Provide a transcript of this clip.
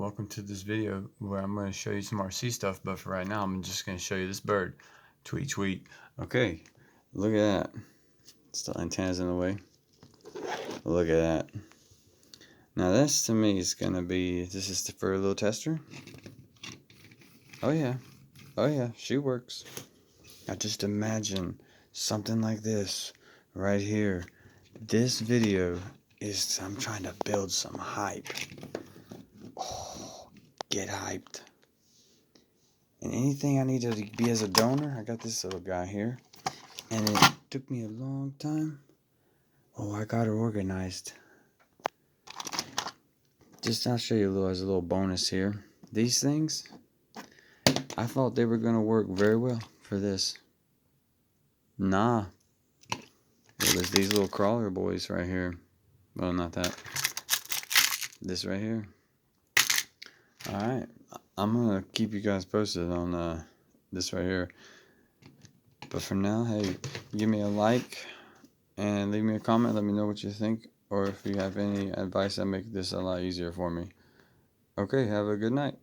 welcome to this video where I'm going to show you some RC stuff, but for right now I'm just going to show you this bird. Tweet tweet. Okay, look at that. Still antenna's in the way. Look at that. Now this to me is going to be, this is for a little tester. Oh yeah, she works. Now just imagine something like this right here. This video is, I'm trying to build some hype. Oh, get hyped. And anything I need to be as a donor, I got this little guy here. And it took me a long time. Oh, I got it organized. Just I'll show you as a little bonus here. These things, I thought they were going to work very well for this. Nah. There's these little crawler boys right here. Well, not that. This right here. Alright. I'm going to keep you guys posted on this right here. But for now, hey, give me a like and leave me a comment. Let me know what you think, or if you have any advice that make this a lot easier for me. Okay, have a good night.